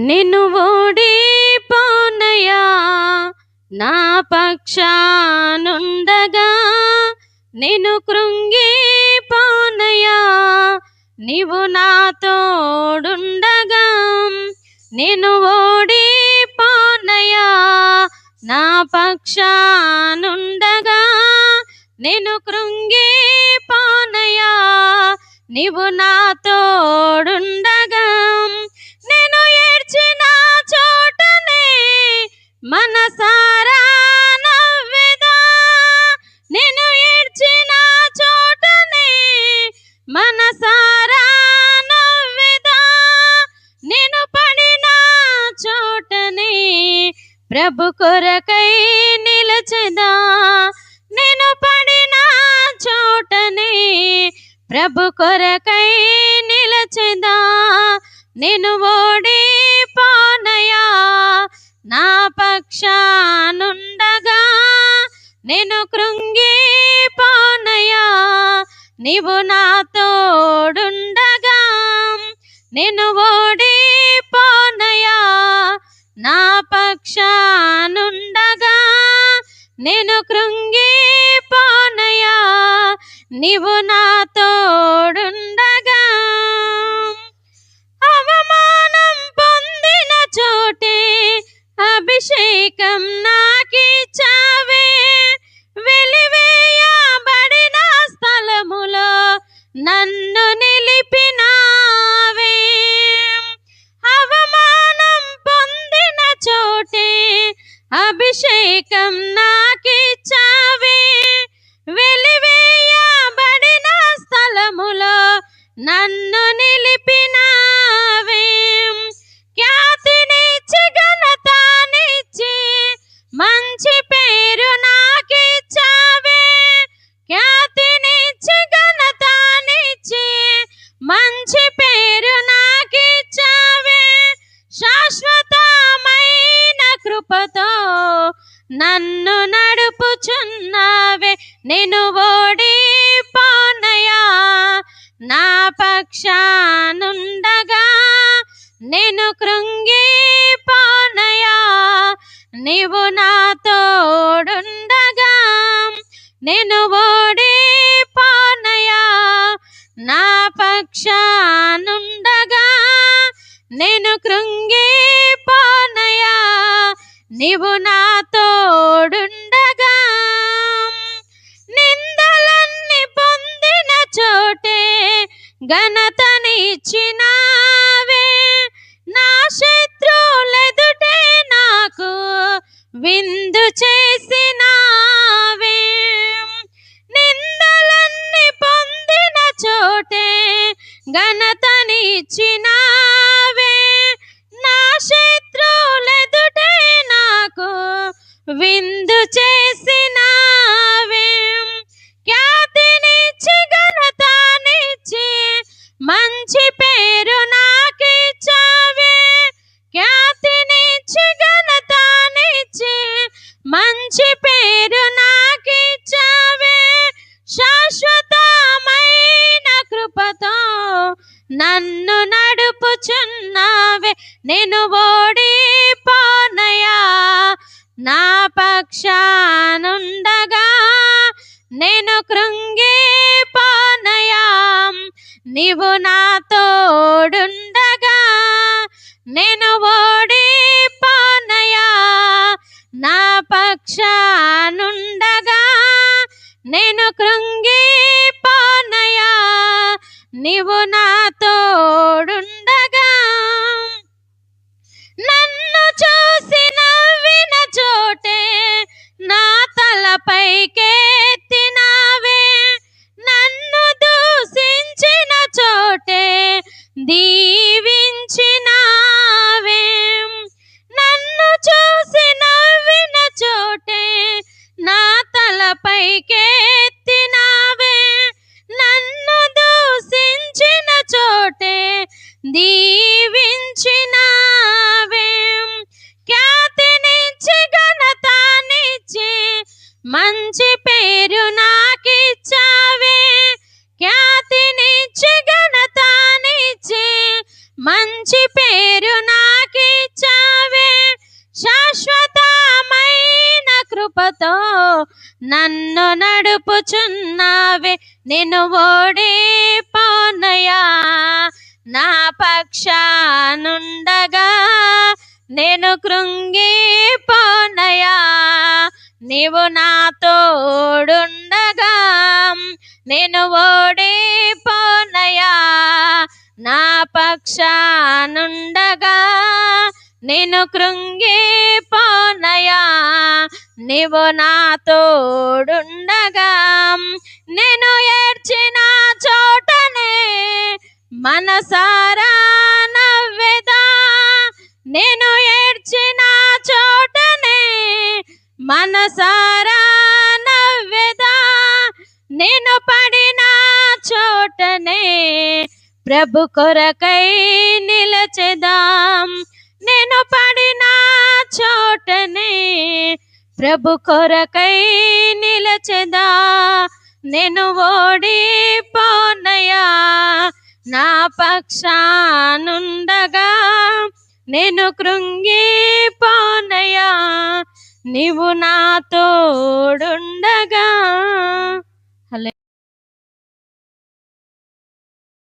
నిన్ను ఓడిపోనయ్యా నా పక్షానుండగా, నిన్ను కృంగిపోనయ్యా నీవు నా తోడుండగా. నిన్ను ఓడిపోనయ్యా నా పక్షానుండగా, నిన్ను కృంగిపోనయ్యా నీవు నా తోడుండగా. నేను ఏడ్చిన చోటనే మనసారా నవ్వెదా, నేను ఏడ్చిన చోటనే మనసారా నవ్వెదా, నేను పడిన చోటనే ప్రభు కొరకై నిలచెదా. నేను పడిన చోటనే ప్రభు కొరకై నిలచెదా. నేను ఓడిపోనయ్యా నా పక్షానుండగా, నేను కృంగిపోనయ్యా నీవు నా తోడుండగా. నేను ఓడిపోనయ్యా నా పక్షానుండగా, నేను కృంగిపోనయ్యా నీవు నా తోడుండగా. అవమానం పొందిన చోటే అభిషేకం నాకిచ్చావే, వెలివేయబడిన స్థలములో నన్ను నిలిపినావే. అవమానం పొందిన చోటే అభిషేకం నాకిచ్చావే, వెలివేయబడిన స్థలములో నన్ను నిలిపినావే. ఖ్యాతినిచ్చి ఘనతనిచ్చి మంచి పేరు నాకిచ్చావే, ఖ్యాతినిచ్చి ఘనతనిచ్చి మంచి పేరు నాకిచ్చావే. శాశ్వతమైన కృపతో నన్ను నడుపుచున్నావే. నేను ఓడిపోనయ్యా నా పక్షానుండగా, నేను కృంగిపోనయ్యా నీవు నా తోడుండగా. నేను ఓడిపోనయ్యా నా పక్షానుండగా, నేను కృంగిపోనయ్యా నీవు నా తోడుండగా. నిందలన్నీ పొందిన చోటే ఘనతనిచ్చినావే, నా శత్రువులెదుటే నాకు విందు చేసినావే. నిందలన్నీ పొందిన చోటే ఘనతనిచ్చినావే, నా శత్రువులెదుటే నాకు విందు చేసినావే. ఖ్యాతినిచ్చి ఘనతనిచ్చి మంచి పేరు నాకిచ్చావే, ఖ్యాతినిచ్చి ఘనతనిచ్చి మంచి పేరు నాకిచ్చావే. శాశ్వతమైన కృపతో నన్ను నడుపుచున్నావే. నేను ఓడిపోనయ్యా నా పక్షానుండగా, నేను కృంగిపోనయ్యా నీవు నా తోడుండగా. నేను ఓడిపోనయ్యా నా పక్షానుండగా, నేను కృంగిపోనయ్యా నీవు నా తోడుండగా. నన్ను చూసి నవ్విన చోటే నా తలపైకెత్తినావే, నన్ను దూషించిన చోటే దీవించినావే. నన్ను చూసి నవ్విన చోటే నా తలపైకెత్తినావే, నన్ను దూషించిన చోటే దీవించినావే. ఖ్యాతినిచ్చి ఘనతనిచ్చి మంచి పేరు నాకిచ్చావే, ఖ్యాతినిచ్చి ఘనతనిచ్చి మంచి పేరు నాకి కృపతో నన్ను నడుపుచున్నావే. నేను ఓడిపోనయా నా పక్షానుండగా, నేను కృంగిపోనయా నీవు నా తోడుండగా. నేను ఓడిపోనయా నా పక్షానుండగా, నేను కృంగిపోనయా నీవు నా తోడుండగా. నేను ఏడ్చిన చోటనే మనసారా నవ్వెదా, నేను ఏడ్చిన చోటనే మనసారా నవ్వెదా, నేను పడిన చోటనే ప్రభు కొరకై నిలచెదాం. నేను పడిన చోటనే ప్రభు కొరకై నిలచెదా. నేను ఓడిపోనయా నా పక్షానుండగా, నేను కృంగిపోనయా నీవు నా తోడుండగా.